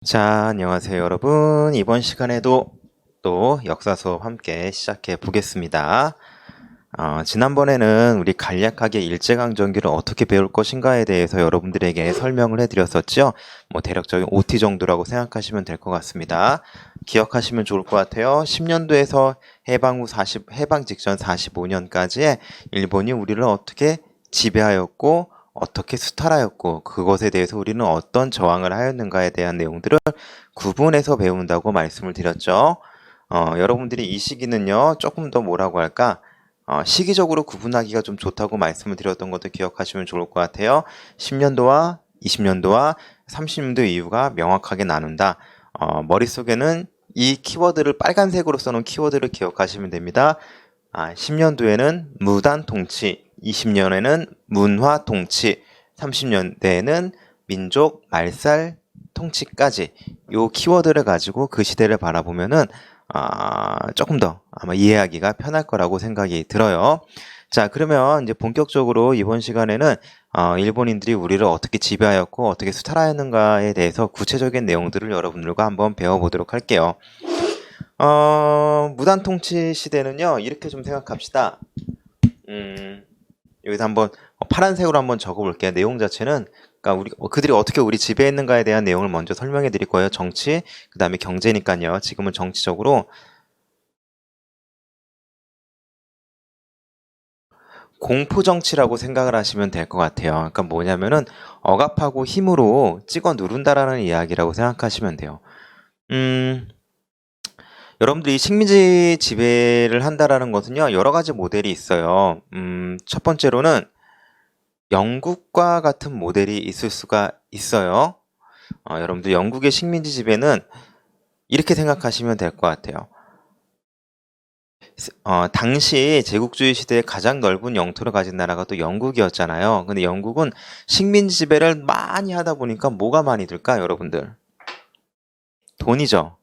자, 안녕하세요, 여러분. 이번 시간에도 또 역사 수업 함께 시작해 보겠습니다. 지난번에는 우리 간략하게 일제강점기를 어떻게 배울 것인가에 대해서 여러분들에게 설명을 해드렸었죠. 뭐 대략적인 OT 정도라고 생각하시면 될 것 같습니다. 기억하시면 좋을 것 같아요. 10년도에서 해방 직전 45년까지의 일본이 우리를 어떻게 지배하였고 어떻게 수탈하였고 그것에 대해서 우리는 어떤 저항을 하였는가에 대한 내용들을 구분해서 배운다고 말씀을 드렸죠. 여러분들이 이 시기는요, 조금 더 뭐라고 할까? 시기적으로 구분하기가 좀 좋다고 말씀을 드렸던 것도 기억하시면 좋을 것 같아요. 10년도와 20년도와 30년도 이유가 명확하게 나눈다. 머릿속에는 이 키워드를 빨간색으로 써놓은 키워드를 기억하시면 됩니다. 10년도에는 무단 통치, 20년에는 문화 통치, 30년대에는 민족 말살 통치까지 요 키워드를 가지고 그 시대를 바라보면은 조금 더 아마 이해하기가 편할 거라고 생각이 들어요. 자, 그러면 이제 본격적으로 이번 시간에는 일본인들이 우리를 어떻게 지배하였고 어떻게 수탈하였는가에 대해서 구체적인 내용들을 여러분들과 한번 배워보도록 할게요. 무단 통치 시대는요, 이렇게 좀 생각합시다. 여기서 한번 파란색으로 한번 적어볼게요. 내용 자체는 그러니까 그들이 어떻게 우리 지배했는가에 대한 내용을 먼저 설명해 드릴 거예요. 정치, 그 다음에 경제니까요. 지금은 정치적으로 공포정치라고 생각을 하시면 될 것 같아요. 그러니까 뭐냐면은 억압하고 힘으로 찍어 누른다라는 이야기라고 생각하시면 돼요. 여러분들이 식민지 지배를 한다라는 것은요, 여러 가지 모델이 있어요. 첫 번째로는 영국과 같은 모델이 있을 수가 있어요. 여러분들 영국의 식민지 지배는 이렇게 생각하시면 될 것 같아요. 당시 제국주의 시대에 가장 넓은 영토를 가진 나라가 또 영국이었잖아요. 근데 영국은 식민지 지배를 많이 하다 보니까 뭐가 많이 들까, 여러분들? 돈이죠.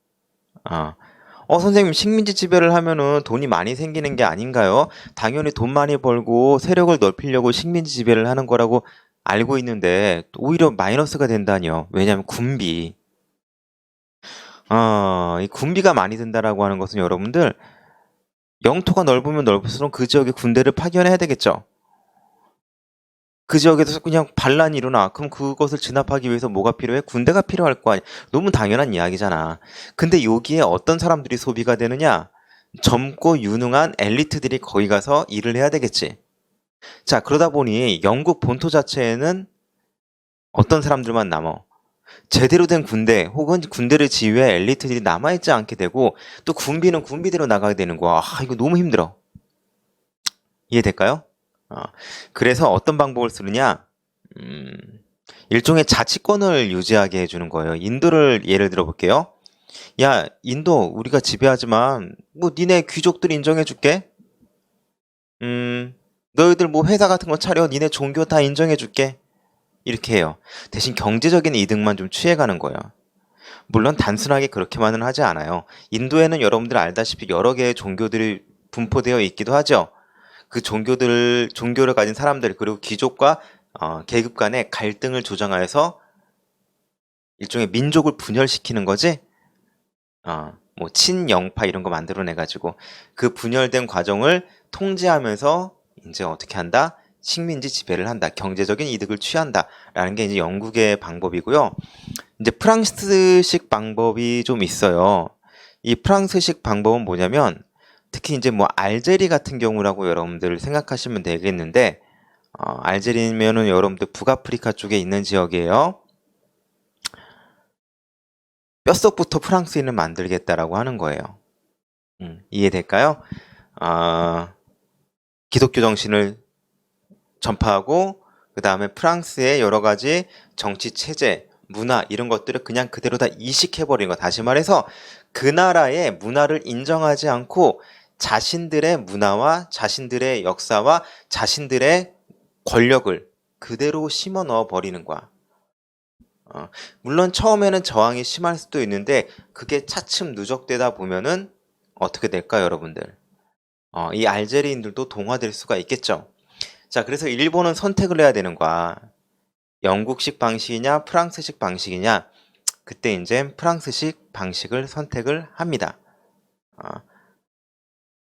선생님, 식민지 지배를 하면은 돈이 많이 생기는 게 아닌가요? 당연히 돈 많이 벌고 세력을 넓히려고 식민지 지배를 하는 거라고 알고 있는데 오히려 마이너스가 된다니요. 왜냐하면 군비. 이 군비가 많이 든다라고 하는 것은 여러분들 영토가 넓으면 넓을수록 그 지역에 군대를 파견해야 되겠죠. 그 지역에서 그냥 반란이 일어나. 그럼 그것을 진압하기 위해서 뭐가 필요해? 군대가 필요할 거 아니야. 너무 당연한 이야기잖아. 근데 여기에 어떤 사람들이 소비가 되느냐? 젊고 유능한 엘리트들이 거기 가서 일을 해야 되겠지. 자, 그러다 보니 영국 본토 자체에는 어떤 사람들만 남어. 제대로 된 군대 혹은 군대를 지휘할 엘리트들이 남아있지 않게 되고 또 군비는 군비대로 나가게 되는 거야. 이거 너무 힘들어. 이해될까요? 그래서 어떤 방법을 쓰느냐? 일종의 자치권을 유지하게 해주는 거예요. 인도를 예를 들어 볼게요. 야, 인도 우리가 지배하지만 뭐 니네 귀족들 인정해줄게. 너희들 뭐 회사 같은 거 차려. 니네 종교 다 인정해줄게. 이렇게 해요. 대신 경제적인 이득만 좀 취해가는 거예요. 물론 단순하게 그렇게만은 하지 않아요. 인도에는 여러분들 알다시피 여러 개의 종교들이 분포되어 있기도 하죠. 그 종교를 가진 사람들, 그리고 귀족과 계급 간의 갈등을 조장하여서 일종의 민족을 분열시키는 거지. 뭐 친영파 이런 거 만들어내가지고 그 분열된 과정을 통제하면서 이제 어떻게 한다? 식민지 지배를 한다. 경제적인 이득을 취한다라는 게 이제 영국의 방법이고요. 이제 프랑스식 방법이 좀 있어요. 이 프랑스식 방법은 뭐냐면 특히 이제 뭐 알제리 같은 경우라고 여러분들 생각하시면 되겠는데 알제리면은 여러분들 북아프리카 쪽에 있는 지역이에요. 뼛속부터 프랑스인을 만들겠다라고 하는 거예요. 이해될까요? 기독교 정신을 전파하고 그 다음에 프랑스의 여러 가지 정치 체제, 문화 이런 것들을 그냥 그대로 다 이식해버린 거. 다시 말해서 그 나라의 문화를 인정하지 않고 자신들의 문화와 자신들의 역사와 자신들의 권력을 그대로 심어 넣어 버리는 거야. 물론 처음에는 저항이 심할 수도 있는데 그게 차츰 누적되다 보면은 어떻게 될까요, 여러분들? 이 알제리인들도 동화될 수가 있겠죠. 자, 그래서 일본은 선택을 해야 되는 거야. 영국식 방식이냐 프랑스식 방식이냐. 그때 이제 프랑스식 방식을 선택을 합니다. 어,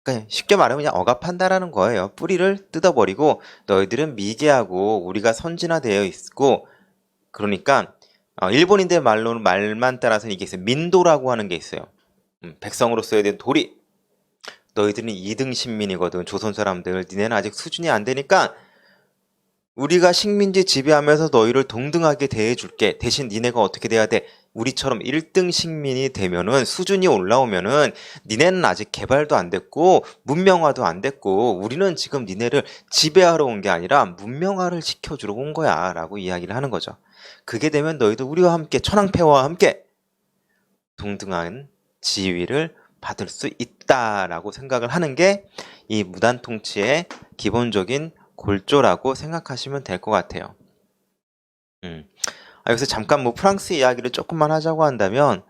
그러니까 쉽게 말하면 그냥 억압한다라는 거예요. 뿌리를 뜯어버리고 너희들은 미개하고 우리가 선진화되어 있고 그러니까 일본인들 말만 따라서는 이게 있어요. 민도라고 하는 게 있어요. 백성으로 써야 되는 도리. 너희들은 2등 신민이거든. 조선 사람들. 니네는 아직 수준이 안 되니까 우리가 식민지 지배하면서 너희를 동등하게 대해줄게. 대신 니네가 어떻게 돼야 돼? 우리처럼 1등 식민이 되면은 수준이 올라오면은 니네는 아직 개발도 안 됐고 문명화도 안 됐고 우리는 지금 니네를 지배하러 온 게 아니라 문명화를 시켜주러 온 거야 라고 이야기를 하는 거죠. 그게 되면 너희도 우리와 함께 천황폐하와 함께 동등한 지위를 받을 수 있다라고 생각을 하는 게 이 무단 통치의 기본적인 골조라고 생각하시면 될 것 같아요. 여기서 잠깐 뭐 프랑스 이야기를 조금만 하자고 한다면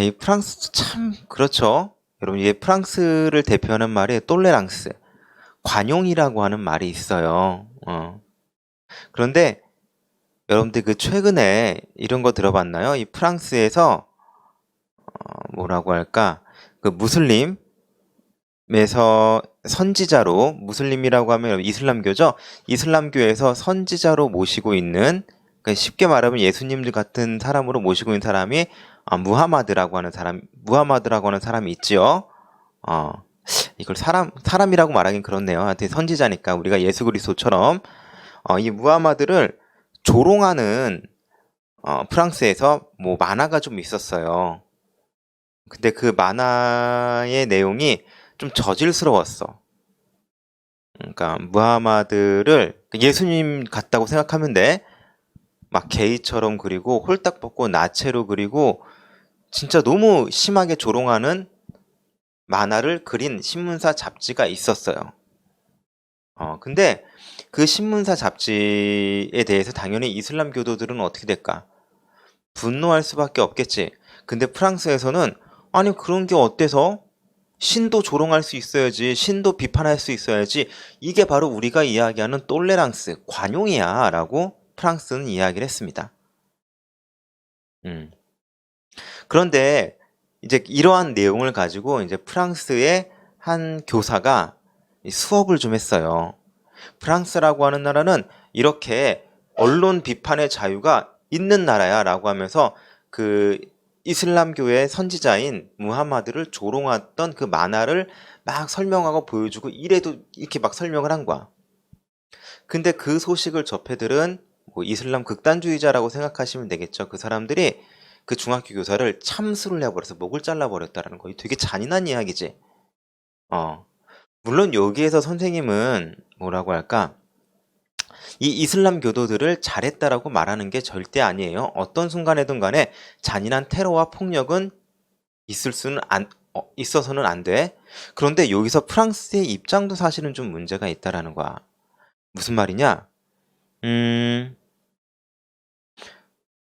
이 프랑스 참 그렇죠. 여러분 이게 프랑스를 대표하는 말이 똘레랑스, 관용이라고 하는 말이 있어요. 그런데 여러분들 그 최근에 이런 거 들어봤나요? 이 프랑스에서 뭐라고 할까? 그 무슬림에서 선지자로 무슬림이라고 하면 이슬람교죠. 이슬람교에서 선지자로 모시고 있는 그러니까 쉽게 말하면 예수님들 같은 사람으로 모시고 있는 사람이 무하마드라고 하는 사람이 있지요. 이걸 사람이라고 말하긴 그렇네요. 하여튼 선지자니까 우리가 예수 그리스도처럼 이 무하마드를 조롱하는 프랑스에서 뭐 만화가 좀 있었어요. 근데 그 만화의 내용이 좀 저질스러웠어. 그러니까 무하마드를 예수님 같다고 생각하면 돼. 막 게이처럼 그리고 홀딱 벗고 나체로 그리고 진짜 너무 심하게 조롱하는 만화를 그린 신문사 잡지가 있었어요. 근데 그 신문사 잡지에 대해서 당연히 이슬람 교도들은 어떻게 될까? 분노할 수밖에 없겠지. 근데 프랑스에서는 아니 그런 게 어때서? 신도 조롱할 수 있어야지. 신도 비판할 수 있어야지. 이게 바로 우리가 이야기하는 똘레랑스, 관용이야 라고 프랑스는 이야기를 했습니다. 그런데 이제 이러한 내용을 가지고 이제 프랑스의 한 교사가 수업을 좀 했어요. 프랑스라고 하는 나라는 이렇게 언론 비판의 자유가 있는 나라야 라고 하면서 그 이슬람교의 선지자인 무하마드를 조롱했던 그 만화를 막 설명하고 보여주고 이래도 이렇게 막 설명을 한 거야. 근데 그 소식을 접해들은 뭐 이슬람 극단주의자라고 생각하시면 되겠죠. 그 사람들이 그 중학교 교사를 참수를 해버려서 목을 잘라버렸다라는 거. 되게 잔인한 이야기지. 물론 여기에서 선생님은 뭐라고 할까? 이 이슬람 교도들을 잘했다라고 말하는 게 절대 아니에요. 어떤 순간에든 간에 잔인한 테러와 폭력은 있어서는 안 돼. 그런데 여기서 프랑스의 입장도 사실은 좀 문제가 있다라는 거야. 무슨 말이냐?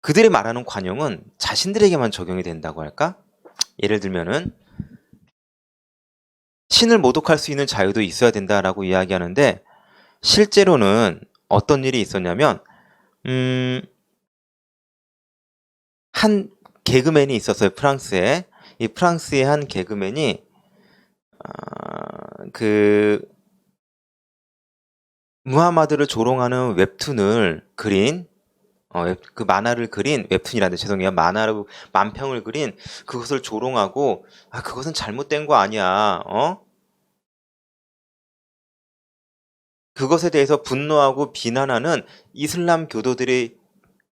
그들이 말하는 관용은 자신들에게만 적용이 된다고 할까? 예를 들면은 신을 모독할 수 있는 자유도 있어야 된다라고 이야기하는데 실제로는 어떤 일이 있었냐면 한 개그맨이 있었어요. 프랑스에. 이 프랑스의 한 개그맨이 그 무하마드를 조롱하는 웹툰을 그린 그 만화를 그린 웹툰이란데 죄송해요. 만화로 만평을 그린 그것을 조롱하고 그것은 잘못된 거 아니야. 그것에 대해서 분노하고 비난하는 이슬람 교도들의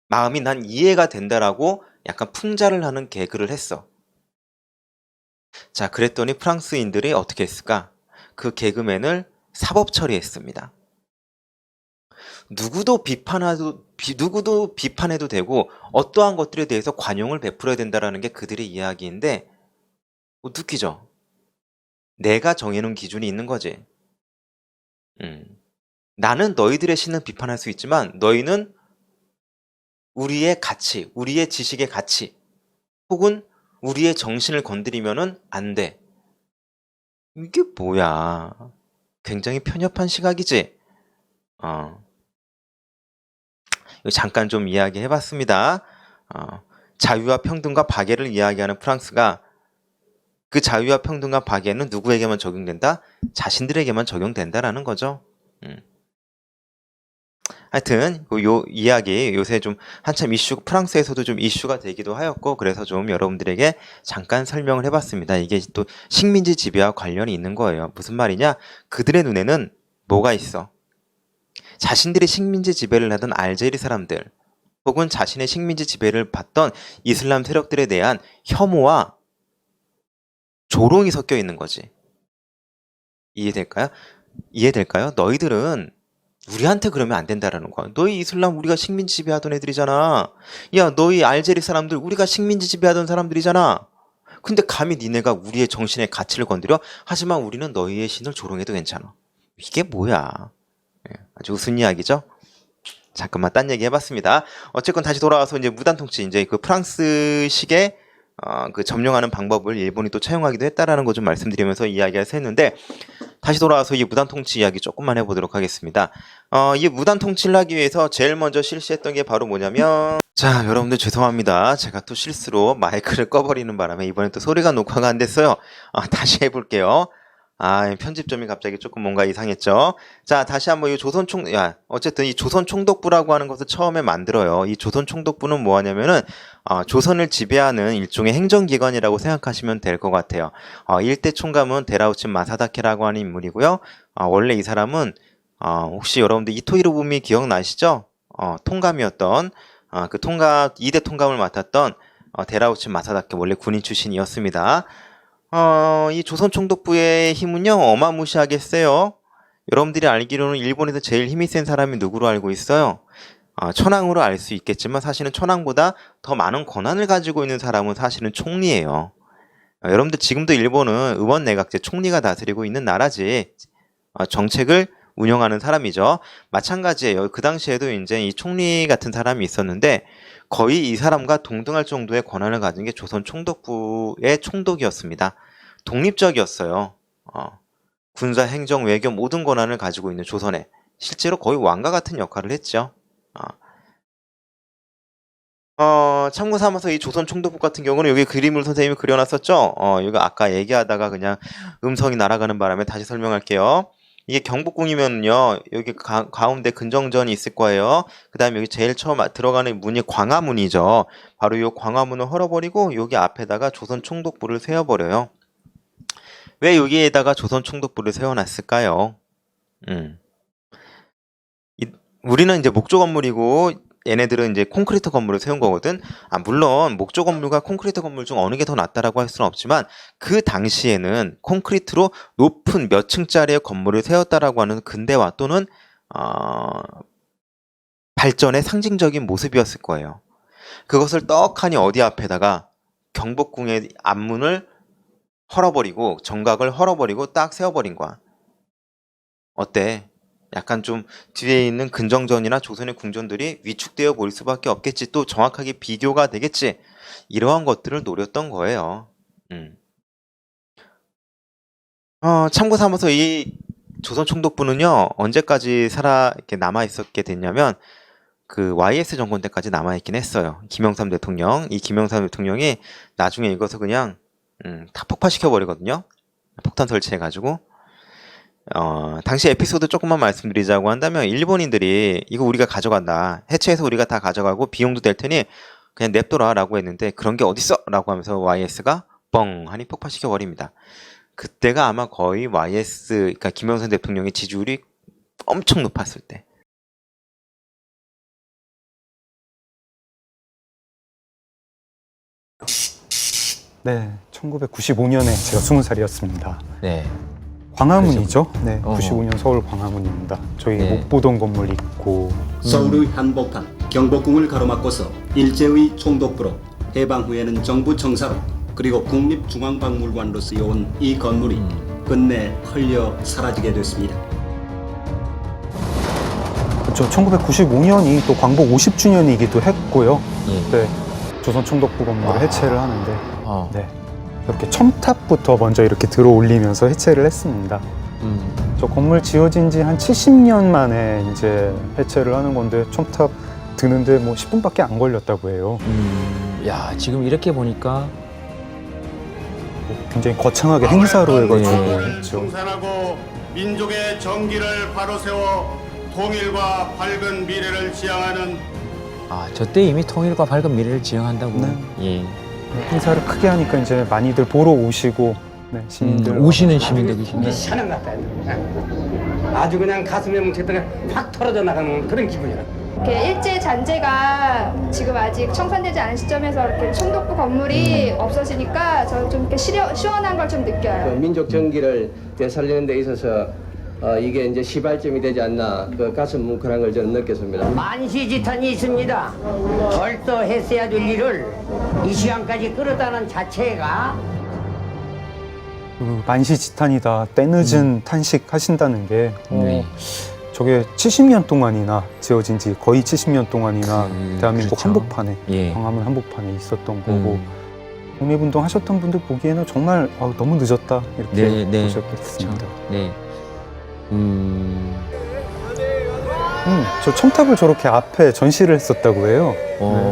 마음이 난 이해가 된다라고 약간 풍자를 하는 개그를 했어. 자, 그랬더니 프랑스인들이 어떻게 했을까? 그 개그맨을 사법 처리했습니다. 누구도 비판해도 되고 어떠한 것들에 대해서 관용을 베풀어야 된다라는 게 그들의 이야기인데 웃기죠? 내가 정해놓은 기준이 있는 거지. 나는 너희들의 신을 비판할 수 있지만 너희는 우리의 가치, 우리의 지식의 가치 혹은 우리의 정신을 건드리면은 안 돼. 이게 뭐야? 굉장히 편협한 시각이지? 이거 잠깐 좀 이야기해봤습니다. 자유와 평등과 박애를 이야기하는 프랑스가 그 자유와 평등과 박애는 누구에게만 적용된다? 자신들에게만 적용된다라는 거죠. 하여튼 요 이야기 요새 좀 한참 프랑스에서도 좀 이슈가 되기도 하였고, 그래서 좀 여러분들에게 잠깐 설명을 해봤습니다. 이게 또 식민지 지배와 관련이 있는 거예요. 무슨 말이냐? 그들의 눈에는 뭐가 있어? 자신들이 식민지 지배를 하던 알제리 사람들, 혹은 자신의 식민지 지배를 받던 이슬람 세력들에 대한 혐오와 조롱이 섞여 있는 거지. 이해될까요? 너희들은 우리한테 그러면 안 된다라는 거야. 너희 이슬람 우리가 식민지 지배하던 애들이잖아. 야, 너희 알제리 사람들 우리가 식민지 지배하던 사람들이잖아. 근데 감히 니네가 우리의 정신의 가치를 건드려? 하지만 우리는 너희의 신을 조롱해도 괜찮아. 이게 뭐야? 아주 우스운 이야기죠? 잠깐만 딴 얘기 해봤습니다. 어쨌건 다시 돌아와서 이제 무단통치, 이제 그 프랑스식의 그 점령하는 방법을 일본이 또 차용하기도 했다라는 거 좀 말씀드리면서 이야기를 했는데, 다시 돌아와서 이 무단통치 이야기 조금만 해보도록 하겠습니다. 이 무단통치를 하기 위해서 제일 먼저 실시했던 게 바로 뭐냐면, 자, 여러분들 죄송합니다. 제가 또 실수로 마이크를 꺼버리는 바람에 이번에 또 소리가 녹화가 안 됐어요. 다시 해볼게요. 편집점이 갑자기 조금 뭔가 이상했죠. 자, 다시 한번 이 어쨌든 이 조선총독부라고 하는 것을 처음에 만들어요. 이 조선총독부는 뭐 하냐면은, 조선을 지배하는 일종의 행정기관이라고 생각하시면 될 것 같아요. 일대 총감은 데라우치 마사다케라고 하는 인물이고요. 원래 이 사람은, 혹시 여러분들 이토 히로부미 기억나시죠? 통감이었던, 그 2대 통감을 맡았던, 데라우치 마사다케, 원래 군인 출신이었습니다. 이 조선총독부의 힘은요, 어마무시하게 세요. 여러분들이 알기로는 일본에서 제일 힘이 센 사람이 누구로 알고 있어요? 천황으로 알 수 있겠지만 사실은 천황보다 더 많은 권한을 가지고 있는 사람은 사실은 총리예요. 여러분들 지금도 일본은 의원내각제 총리가 다스리고 있는 나라지, 정책을 운영하는 사람이죠. 마찬가지예요. 그 당시에도 이제 이 총리 같은 사람이 있었는데 거의 이 사람과 동등할 정도의 권한을 가진 게 조선 총독부의 총독이었습니다. 독립적이었어요. 군사, 행정, 외교 모든 권한을 가지고 있는 조선에 실제로 거의 왕과 같은 역할을 했죠. 참고 삼아서 이 조선 총독부 같은 경우는 여기 그림을 선생님이 그려놨었죠. 이거 아까 얘기하다가 그냥 음성이 날아가는 바람에 다시 설명할게요. 이게 경복궁이면요, 여기 가운데 근정전이 있을 거예요. 그 다음에 여기 제일 처음 들어가는 문이 광화문이죠. 바로 이 광화문을 헐어버리고 여기 앞에다가 조선 총독부를 세워버려요. 왜 여기에다가 조선 총독부를 세워놨을까요? 우리는 이제 목조 건물이고 얘네들은 이제 콘크리트 건물을 세운 거거든. 물론 목조 건물과 콘크리트 건물 중 어느 게 더 낫다라고 할 수는 없지만 그 당시에는 콘크리트로 높은 몇 층짜리의 건물을 세웠다라고 하는 근대화 또는 발전의 상징적인 모습이었을 거예요. 그것을 떡하니 어디 앞에다가 경복궁의 앞문을 헐어버리고 정각을 헐어버리고 딱 세워버린 거야. 어때? 약간 좀 뒤에 있는 근정전이나 조선의 궁전들이 위축되어 보일 수밖에 없겠지. 또 정확하게 비교가 되겠지. 이러한 것들을 노렸던 거예요. 참고 삼아서 이 조선 총독부는요, 언제까지 이렇게 남아있었게 됐냐면, 그 YS 정권 때까지 남아있긴 했어요. 김영삼 대통령. 이 김영삼 대통령이 나중에 이것을 그냥, 다 폭파시켜버리거든요. 폭탄 설치해가지고. 당시 에피소드 조금만 말씀드리자고 한다면, 일본인들이 이거 우리가 가져간다. 해체해서 우리가 다 가져가고 비용도 될 테니 그냥 냅둬라 라고 했는데, 그런 게 어딨어? 라고 하면서 YS가 뻥 하니 폭파시켜버립니다. 그때가 아마 거의 YS, 그러니까 김영삼 대통령의 지지율이 엄청 높았을 때. 네, 1995년에 제가 20살이었습니다. 네. 광화문이죠. 네, 95년 서울 광화문입니다. 저희 네. 못 보던 건물 있고. 서울의 한복판 경복궁을 가로막고서 일제의 총독부로 해방 후에는 정부 청사로 그리고 국립중앙박물관으로 쓰여온 이 건물이 끝내 헐려 사라지게 됐습니다. 그렇죠. 1995년이 또 광복 50주년이기도 했고요. 네, 조선 총독부 건물을 해체를 하는데, 네, 이렇게 첨탑부터 먼저 이렇게 들어 올리면서 해체를 했습니다. 저 건물 지어진 지 한 70년 만에 이제 해체를 하는 건데 첨탑 드는데 뭐 10분밖에 안 걸렸다고 해요. 야, 지금 이렇게 보니까 굉장히 거창하게 행사로 해가지고 네. 했죠. 청산하고 민족의 정기를 바로 세워 통일과 밝은 미래를 지향하는 저 때 이미 통일과 밝은 미래를 지향한다고. 네. 예. 행사를 크게 하니까 이제 많이들 보러 오시고 시민들 오시는 시민들이 우리 계신데. 사는 것 같아요. 아주 그냥 가슴에 뭉쳤다가 확 털어져 나가는 그런 기분이야. 이렇게 일제 잔재가 지금 아직 청산되지 않은 시점에서 이렇게 총독부 건물이 없어지니까 저는 좀 이렇게 시원한 걸 좀 느껴요. 민족 정기를 되살리는 데 있어서 이게 이제 시발점이 되지 않나 그 가슴 뭉클한 걸 저는 느꼈습니다. 만시지탄이 있습니다. 벌써 했어야 될 일을 이 시간까지 끌었다는 자체가 그 만시지탄이다 때늦은 탄식 하신다는 게 네. 저게 70년 동안이나 지어진 지 거의 70년 동안이나 대한민국 그렇죠. 한복판에 예. 광화문 한복판에 있었던 거고 독립운동 하셨던 분들 보기에는 정말 너무 늦었다 이렇게 네. 보셨겠습니다. 네. 저 첨탑을 저렇게 앞에 전시를 했었다고 해요.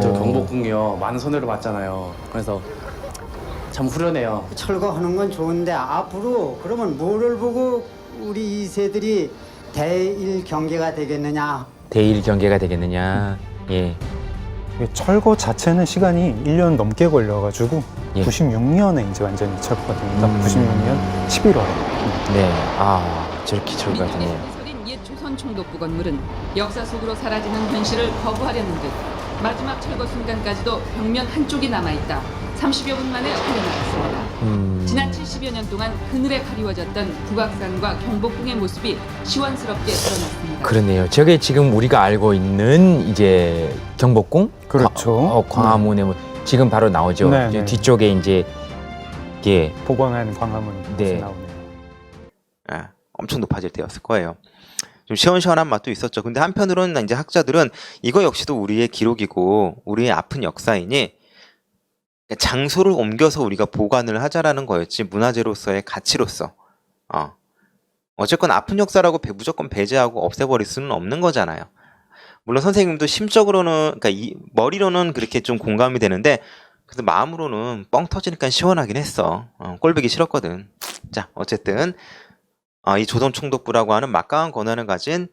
저 경복궁이요 만선으로 봤잖아요. 그래서 참 후련해요. 철거하는 건 좋은데 앞으로 그러면 뭐를 보고 우리 2세들이 대일 경계가 되겠느냐. 대일 경계가 되겠느냐. 예. 이게 철거 자체는 시간이 1년 넘게 걸려가지고 예. 96년에 이제 완전히 철거가 됩니다. 96년 11월. 네. 저렇게 철거가 되네요. 서린 옛 조선 총독부 건물은 역사 속으로 사라지는 현실을 거부하려는 듯 마지막 철거 순간까지도 벽면 한쪽이 남아있다. 30여 분 만에 헐려나갔습니다. 지난 70여 년 동안 그늘에 가리워졌던 북악산과 경복궁의 모습이 시원스럽게 드러났습니다. 그러네요. 저게 지금 우리가 알고 있는 이제 경복궁? 그렇죠. 광화문에 지금 바로 나오죠. 네, 이제 네. 뒤쪽에 이제 예. 복원한 광화문 네. 나오네요. 엄청 높아질 때였을 거예요. 좀 시원시원한 맛도 있었죠. 근데 한편으로는 이제 학자들은 이거 역시도 우리의 기록이고 우리의 아픈 역사이니 장소를 옮겨서 우리가 보관을 하자라는 거였지 문화재로서의 가치로서 어쨌건 아픈 역사라고 무조건 배제하고 없애버릴 수는 없는 거잖아요. 물론 선생님도 심적으로는 그러니까 머리로는 그렇게 좀 공감이 되는데 그래도 마음으로는 뻥 터지니까 시원하긴 했어. 꼴보기 싫었거든. 자, 어쨌든 이 조선총독부라고 하는 막강한 권한을 가진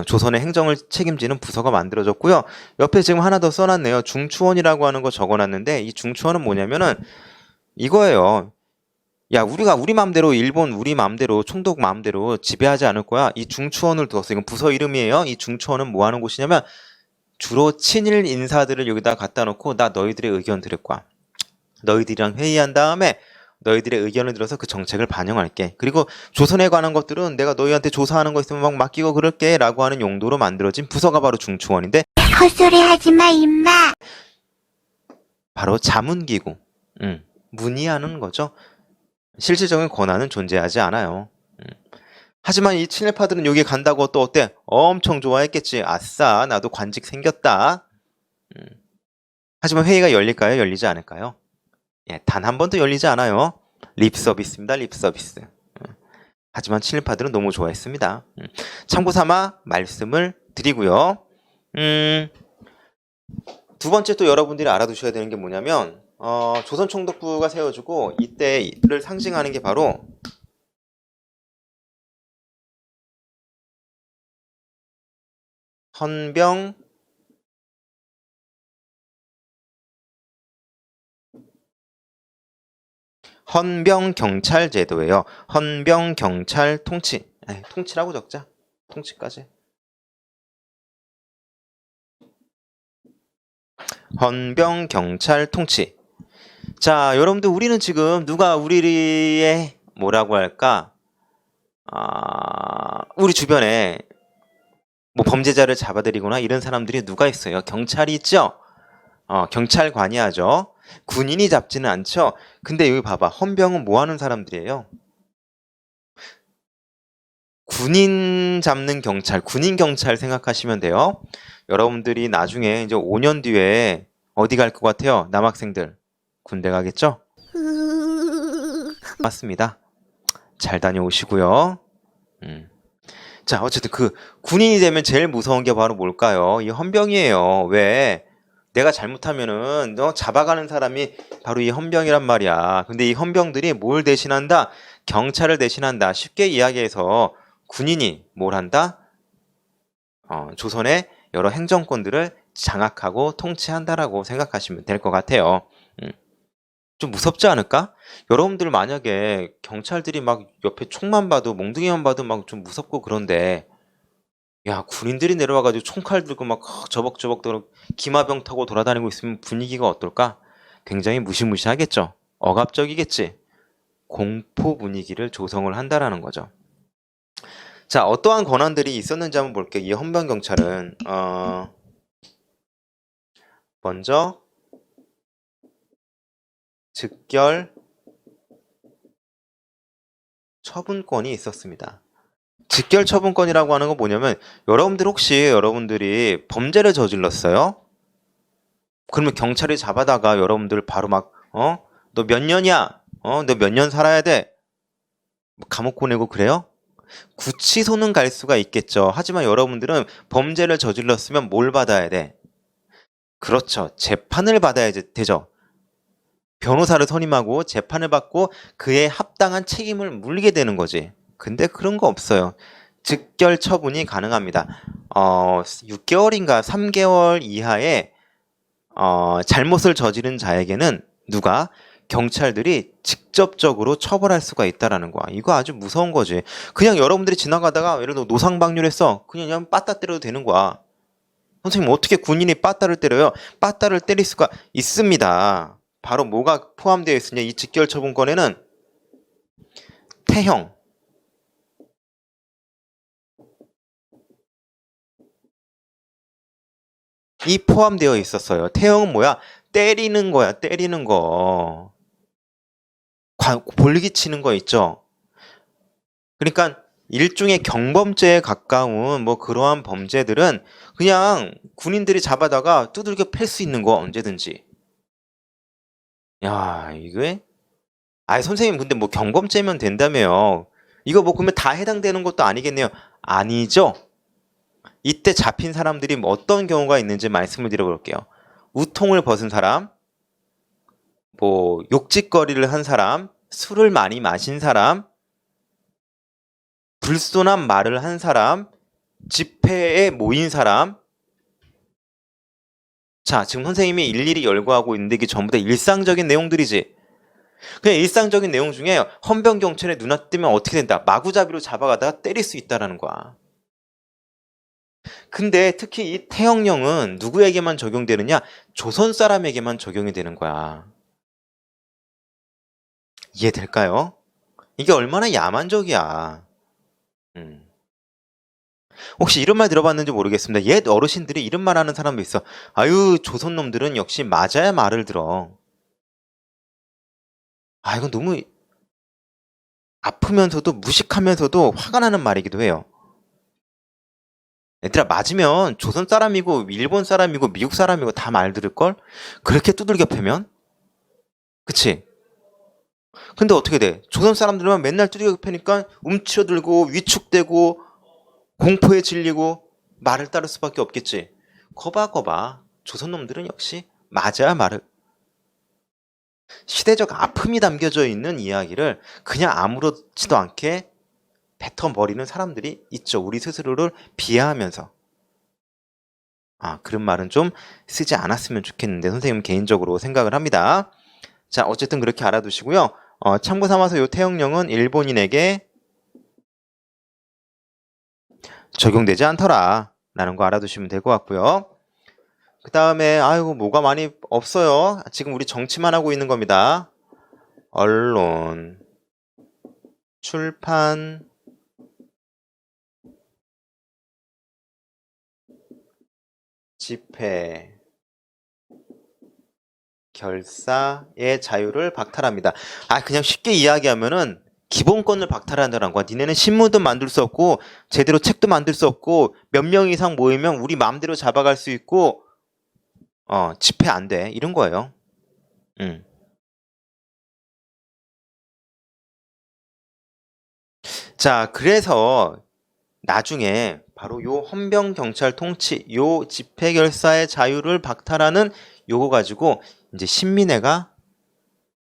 조선의 행정을 책임지는 부서가 만들어졌고요. 옆에 지금 하나 더 써놨네요. 중추원이라고 하는 거 적어놨는데 이 중추원은 뭐냐면은 이거예요. 야, 우리가 우리 마음대로 일본 우리 마음대로 총독 마음대로 지배하지 않을 거야. 이 중추원을 두었어. 이건 부서 이름이에요. 이 중추원은 뭐 하는 곳이냐면 주로 친일 인사들을 여기다 갖다 놓고 나 너희들의 의견 들을 거야. 너희들이랑 회의한 다음에 너희들의 의견을 들어서 그 정책을 반영할게. 그리고 조선에 관한 것들은 내가 너희한테 조사하는 거 있으면 막 맡기고 그럴게 라고 하는 용도로 만들어진 부서가 바로 중추원인데 헛소리 하지마 임마. 바로 자문기구. 문의하는 거죠. 실질적인 권한은 존재하지 않아요. 하지만 이 친일파들은 여기 간다고 또 어때? 엄청 좋아했겠지. 아싸 나도 관직 생겼다. 하지만 회의가 열릴까요? 열리지 않을까요? 예, 단 한 번도 열리지 않아요. 립서비스입니다. 립서비스. 하지만 친일파들은 너무 좋아했습니다. 참고삼아 말씀을 드리고요. 두 번째 또 여러분들이 알아두셔야 되는 게 뭐냐면 조선총독부가 세워지고 이때를 상징하는 게 바로 헌병경찰제도예요. 헌병경찰 통치. 통치라고 적자. 통치까지. 헌병경찰 통치. 자, 여러분들 우리는 지금 누가 우리의 뭐라고 할까? 우리 주변에 뭐 범죄자를 잡아들이거나 이런 사람들이 누가 있어요? 경찰이 있죠? 경찰관이 하죠. 군인이 잡지는 않죠. 근데 여기 봐봐. 헌병은 뭐 하는 사람들이에요? 군인 잡는 경찰, 군인 경찰 생각하시면 돼요. 여러분들이 나중에 이제 5년 뒤에 어디 갈 것 같아요? 남학생들 군대 가겠죠? 맞습니다. 잘 다녀오시고요. 자, 어쨌든 그 군인이 되면 제일 무서운 게 바로 뭘까요? 이 헌병이에요. 왜? 내가 잘못하면은 너 잡아가는 사람이 바로 이 헌병이란 말이야. 근데 이 헌병들이 뭘 대신한다? 경찰을 대신한다. 쉽게 이야기해서 군인이 뭘 한다? 조선의 여러 행정권들을 장악하고 통치한다라고 생각하시면 될 것 같아요. 좀 무섭지 않을까? 여러분들 만약에 경찰들이 막 옆에 총만 봐도 몽둥이만 봐도 막 좀 무섭고 그런데 야 군인들이 내려와가지고 총칼 들고 막 저벅저벅 기마병 타고 돌아다니고 있으면 분위기가 어떨까? 굉장히 무시무시하겠죠. 억압적이겠지. 공포 분위기를 조성을 한다라는 거죠. 자, 어떠한 권한들이 있었는지 한번 볼게요. 이 헌병경찰은 먼저 즉결 처분권이 있었습니다. 즉결 처분권이라고 하는 건 뭐냐면 여러분들이 범죄를 저질렀어요. 그러면 경찰이 잡아다가 여러분들 바로 막 너 몇 년이야? 너 몇 년 살아야 돼? 감옥 보내고 그래요? 구치소는 갈 수가 있겠죠. 하지만 여러분들은 범죄를 저질렀으면 뭘 받아야 돼? 그렇죠. 재판을 받아야 되죠. 변호사를 선임하고 재판을 받고 그에 합당한 책임을 물게 되는 거지. 근데 그런 거 없어요. 즉결 처분이 가능합니다. 6개월인가 3개월 이하의 잘못을 저지른 자에게는 누가? 경찰들이 직접적으로 처벌할 수가 있다라는 거야. 이거 아주 무서운 거지. 그냥 여러분들이 지나가다가 예를 들어 노상방뇨했어. 그냥 빠따 때려도 되는 거야. 선생님 어떻게 군인이 빠따를 때려요? 빠따를 때릴 수가 있습니다. 바로 뭐가 포함되어 있으냐? 이 직결 처분권에는 태형, 이 포함되어 있었어요. 태형은 뭐야? 때리는 거야. 때리는 거. 볼기치는 거 있죠. 그러니까 일종의 경범죄에 가까운 뭐 그러한 범죄들은 그냥 군인들이 잡아다가 두들겨 팰 수 있는 거 언제든지. 야, 이게 선생님 근데 뭐 경범죄면 된다며요. 이거 뭐 그러면 다 해당되는 것도 아니겠네요. 아니죠. 이때 잡힌 사람들이 뭐 어떤 경우가 있는지 말씀을 드려볼게요. 우통을 벗은 사람, 뭐 욕짓거리를 한 사람, 술을 많이 마신 사람, 불손한 말을 한 사람, 집회에 모인 사람. 자, 지금 선생님이 일일이 열거하고 있는데 이게 전부 다 일상적인 내용들이지. 그냥 일상적인 내용 중에 헌병경찰에 눈에 뜨면 어떻게 된다? 마구잡이로 잡아가다가 때릴 수 있다라는 거야. 근데 특히 이 태형령은 누구에게만 적용되느냐? 조선 사람에게만 적용이 되는 거야. 이해될까요? 이게 얼마나 야만적이야. 혹시 이런 말 들어봤는지 모르겠습니다. 옛 어르신들이 이런 말 하는 사람도 있어. 아유, 조선 놈들은 역시 맞아야 말을 들어. 이건 너무 아프면서도 무식하면서도 화가 나는 말이기도 해요. 얘들아, 맞으면 조선 사람이고 일본 사람이고 미국 사람이고 다 말 들을걸? 그렇게 두들겨 패면? 그치? 근데 어떻게 돼? 조선 사람들만 맨날 두들겨 패니까 움츠러들고 위축되고 공포에 질리고 말을 따를 수밖에 없겠지. 거봐. 조선 놈들은 역시 맞아야 말을. 시대적 아픔이 담겨져 있는 이야기를 그냥 아무렇지도 않게 뱉어버리는 사람들이 있죠. 우리 스스로를 비하하면서. 그런 말은 좀 쓰지 않았으면 좋겠는데 선생님은 개인적으로 생각을 합니다. 자, 어쨌든 그렇게 알아두시고요. 참고 삼아서 이 태형령은 일본인에게 적용되지 않더라 라는 거 알아두시면 될 것 같고요. 그 다음에 뭐가 많이 없어요. 지금 우리 정치만 하고 있는 겁니다. 언론, 출판, 집회, 결사의 자유를 박탈합니다. 그냥 쉽게 이야기하면은 기본권을 박탈한다는 거야. 니네는 신문도 만들 수 없고 제대로 책도 만들 수 없고 몇 명 이상 모이면 우리 마음대로 잡아갈 수 있고 집회 안 돼. 이런 거예요. 자, 그래서 나중에 바로 요 헌병 경찰 통치, 요 집회 결사의 자유를 박탈하는 요거 가지고 이제 신민회가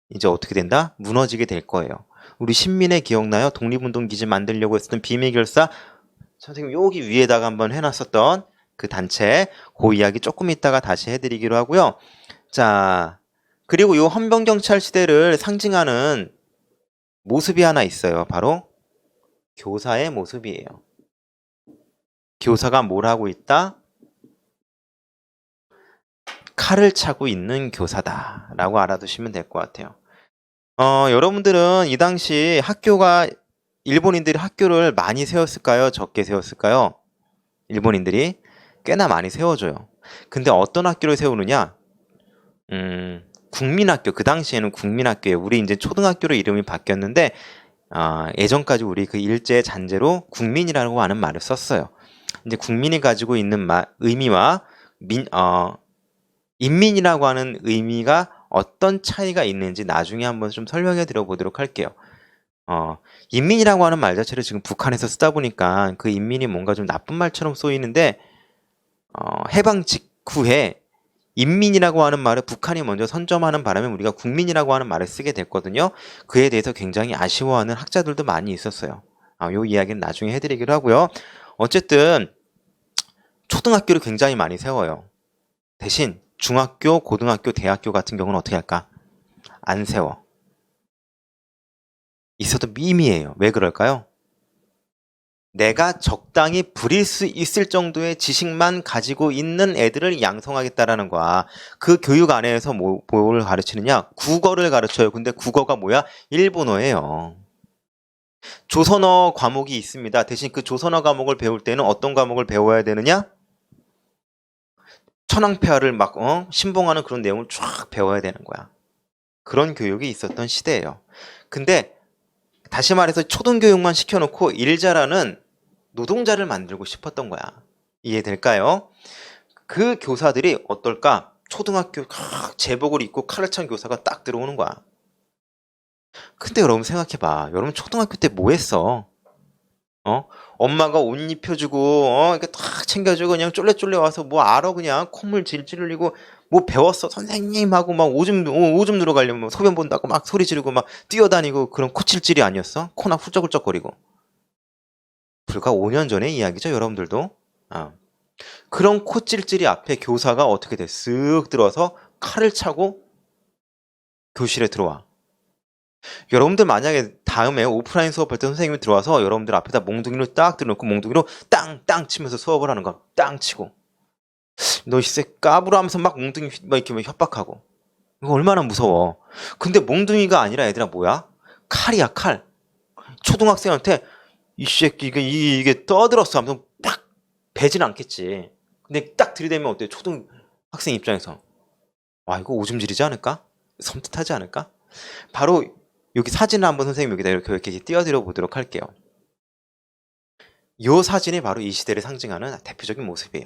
이제 어떻게 된다? 무너지게 될 거예요. 우리 신민회 기억나요? 독립운동 기지 만들려고 했었던 비밀 결사, 선생님 여기 위에다가 한번 해놨었던 그 단체, 그 이야기 조금 이따가 다시 해드리기로 하고요. 자, 그리고 요 헌병 경찰 시대를 상징하는 모습이 하나 있어요. 바로 교사의 모습이에요. 교사가 뭘 하고 있다? 칼을 차고 있는 교사다 라고 알아두시면 될 것 같아요. 여러분들은 이 당시 학교가, 일본인들이 학교를 많이 세웠을까요? 적게 세웠을까요? 일본인들이 꽤나 많이 세워줘요. 근데 어떤 학교를 세우느냐? 국민학교, 그 당시에는 국민학교예요. 우리 이제 초등학교로 이름이 바뀌었는데 예전까지 우리 그 일제 잔재로 국민이라고 하는 말을 썼어요. 이제 국민이 가지고 있는 의미와 인민이라고 하는 의미가 어떤 차이가 있는지 나중에 한번 좀 설명해 드려 보도록 할게요. 인민이라고 하는 말 자체를 지금 북한에서 쓰다 보니까 그 인민이 뭔가 좀 나쁜 말처럼 쏘이는데 해방 직후에 인민이라고 하는 말을 북한이 먼저 선점하는 바람에 우리가 국민이라고 하는 말을 쓰게 됐거든요. 그에 대해서 굉장히 아쉬워하는 학자들도 많이 있었어요. 요 이야기는 나중에 해드리기로 하고요. 어쨌든 초등학교를 굉장히 많이 세워요. 대신 중학교, 고등학교, 대학교 같은 경우는 어떻게 할까? 안 세워. 있어도 미미해요. 왜 그럴까요? 내가 적당히 부릴 수 있을 정도의 지식만 가지고 있는 애들을 양성하겠다라는 거야. 그 교육 안에서 뭘 가르치느냐? 국어를 가르쳐요. 근데 국어가 뭐야? 일본어예요. 조선어 과목이 있습니다. 대신 그 조선어 과목을 배울 때는 어떤 과목을 배워야 되느냐? 천황폐하를 막 신봉하는 그런 내용을 쫙 배워야 되는 거야. 그런 교육이 있었던 시대예요. 근데 다시 말해서 초등교육만 시켜놓고 일자라는 노동자를 만들고 싶었던 거야. 이해될까요? 그 교사들이 어떨까? 초등학교 제복을 입고 칼을 찬 교사가 딱 들어오는 거야. 근데 여러분 생각해봐. 여러분 초등학교 때 뭐 했어? 엄마가 옷 입혀주고 이렇게 딱 챙겨주고 그냥 쫄래쫄래 와서 뭐 알아 그냥 콧물 질질 흘리고 뭐 배웠어 선생님하고 막 오줌 누러 가려면 소변 본다고 막 소리 지르고 막 뛰어다니고 그런 코찔찔이 아니었어? 코나 훌쩍훌쩍거리고. 불과 5년 전의 이야기죠 여러분들도. 그런 코찔찔이 앞에 교사가 어떻게 돼? 쓱 들어서 칼을 차고 교실에 들어와. 여러분들 만약에 다음에 오프라인 수업할 때 선생님이 들어와서 여러분들 앞에다 몽둥이로 딱 들어놓고 몽둥이로 땅땅 치면서 수업을 하는 거야. 땅 치고. 너 이새 까불어 하면서 막 몽둥이 막 이렇게 협박하고. 이거 얼마나 무서워. 근데 몽둥이가 아니라 얘들아 뭐야? 칼이야 칼. 초등학생한테 이 새끼 이게 떠들었어 하면서 딱 배진 않겠지. 근데 딱 들이대면 어때? 초등학생 입장에서 와 이거 오줌 지르지 않을까? 섬뜩하지 않을까? 바로 여기 사진을 한번 선생님 여기다 이렇게 띄워드려 보도록 할게요. 이 사진이 바로 이 시대를 상징하는 대표적인 모습이에요.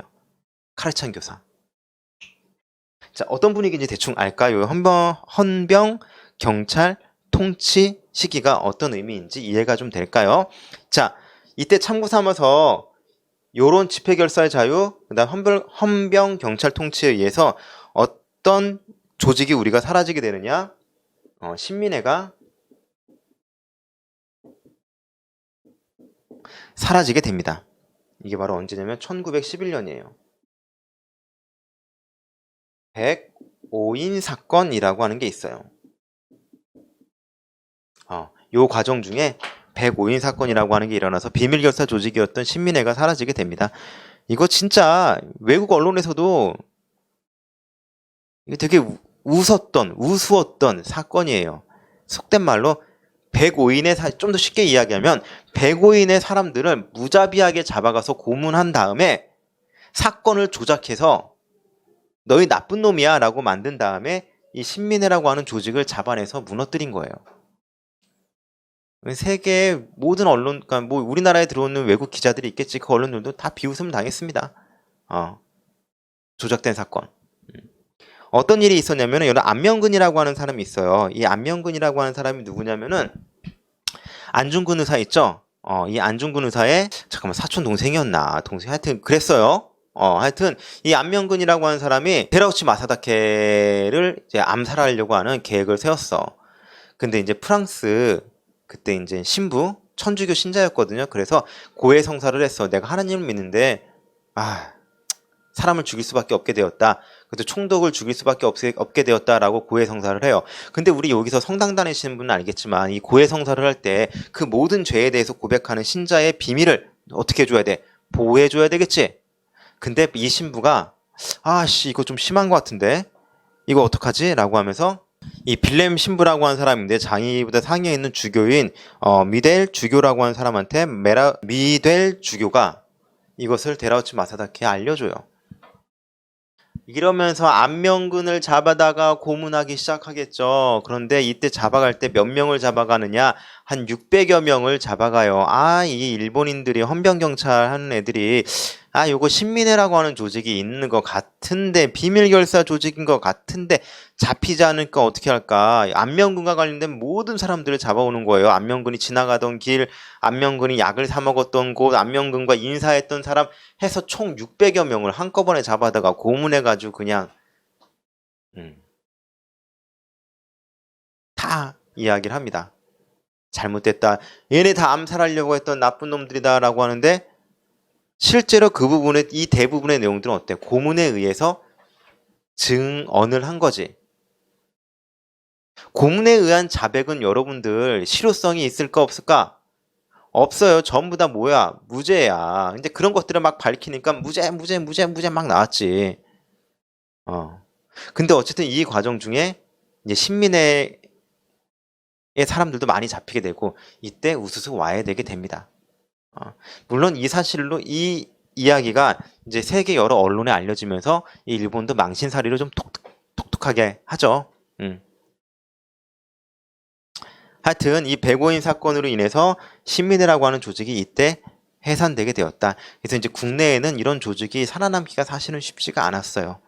칼을 찬 교사. 자, 어떤 분위기인지 대충 알까요? 헌병 경찰 통치 시기가 어떤 의미인지 이해가 좀 될까요? 자, 이때 참고 삼아서 요런 집회 결사의 자유, 그다음 헌병 경찰 통치에 의해서 어떤 조직이 우리가 사라지게 되느냐? 신민회가 사라지게 됩니다. 이게 바로 언제냐면 1911년이에요. 105인 사건이라고 하는 게 있어요. 요 과정 중에 105인 사건이라고 하는 게 일어나서 비밀결사 조직이었던 신민회가 사라지게 됩니다. 이거 진짜 외국 언론에서도 이게 되게 우스웠던 사건이에요. 속된 말로 105인의 좀 더 쉽게 이야기하면 105인의 사람들을 무자비하게 잡아가서 고문한 다음에 사건을 조작해서 너희 나쁜 놈이야 라고 만든 다음에 이 신민회라고 하는 조직을 잡아내서 무너뜨린 거예요. 세계 모든 언론, 그러니까 뭐 우리나라에 들어오는 외국 기자들이 있겠지. 그 언론들도 다 비웃음 당했습니다. 조작된 사건. 어떤 일이 있었냐면은 여러분 안명근이라고 하는 사람이 있어요. 이 안명근이라고 하는 사람이 누구냐면은 안중근 의사 있죠? 이 안중근 의사의 잠깐만 사촌 동생이었나 동생 하여튼 그랬어요. 하여튼 이 안명근이라고 하는 사람이 데라우치 마사다케를 이제 암살하려고 하는 계획을 세웠어. 근데 이제 프랑스 그때 이제 신부 천주교 신자였거든요. 그래서 고해성사를 했어. 내가 하나님을 믿는데 사람을 죽일 수밖에 없게 되었다. 그래서 총독을 죽일 수밖에 없게 되었다라고 고해성사를 해요. 근데 우리 여기서 성당 다니시는 분은 알겠지만 이 고해성사를 할 때 그 모든 죄에 대해서 고백하는 신자의 비밀을 어떻게 해줘야 돼? 보호해줘야 되겠지? 근데 이 신부가 이거 좀 심한 것 같은데 이거 어떡하지? 라고 하면서 이 빌렘 신부라고 하는 사람인데 자기보다 상위에 있는 주교인 미델 주교라고 하는 사람한테 미델 주교가 이것을 데라우치 마사다케에 알려줘요. 이러면서 안명근을 잡아다가 고문하기 시작하겠죠. 그런데 이때 잡아갈 때 몇 명을 잡아가느냐? 한 600여 명을 잡아가요. 이 일본인들이 헌병경찰 하는 애들이 요거 신민회라고 하는 조직이 있는 것 같은데 비밀결사 조직인 것 같은데 잡히지 않을까 어떻게 할까? 안명근과 관련된 모든 사람들을 잡아오는 거예요. 안명근이 지나가던 길, 안명근이 약을 사 먹었던 곳, 안명근과 인사했던 사람 해서 총 600여 명을 한꺼번에 잡아다가 고문해가지고 그냥 다 이야기를 합니다. 잘못됐다. 얘네 다 암살하려고 했던 나쁜 놈들이다 라고 하는데 실제로 그 부분에 이 대부분의 내용들은 어때? 고문에 의해서 증언을 한 거지. 고문에 의한 자백은 여러분들 실효성이 있을까 없을까? 없어요. 전부 다 뭐야? 무죄야. 근데 그런 것들을 막 밝히니까 무죄 막 나왔지. 근데 어쨌든 이 과정 중에 이제 신민회의 사람들도 많이 잡히게 되고 이때 우수수 와야 되게 됩니다. 물론 이 사실로 이 이야기가 이제 세계 여러 언론에 알려지면서 이 일본도 망신살이로 좀 독특하게 하죠. 하여튼 이 백오인 사건으로 인해서 신민회라고 하는 조직이 이때 해산되게 되었다. 그래서 이제 국내에는 이런 조직이 살아남기가 사실은 쉽지가 않았어요.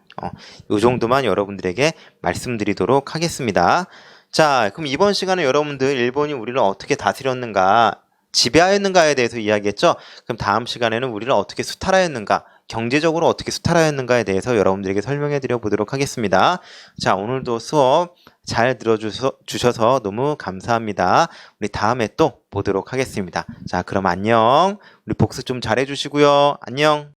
이 정도만 여러분들에게 말씀드리도록 하겠습니다. 자, 그럼 이번 시간에 여러분들 일본이 우리를 어떻게 다스렸는가, 지배하였는가에 대해서 이야기했죠. 그럼 다음 시간에는 우리를 어떻게 수탈하였는가, 경제적으로 어떻게 수탈하였는가에 대해서 여러분들에게 설명해 드려 보도록 하겠습니다. 자, 오늘도 수업 잘 들어주셔서 너무 감사합니다. 우리 다음에 또 보도록 하겠습니다. 자, 그럼 안녕. 우리 복습 좀 잘해 주시고요. 안녕.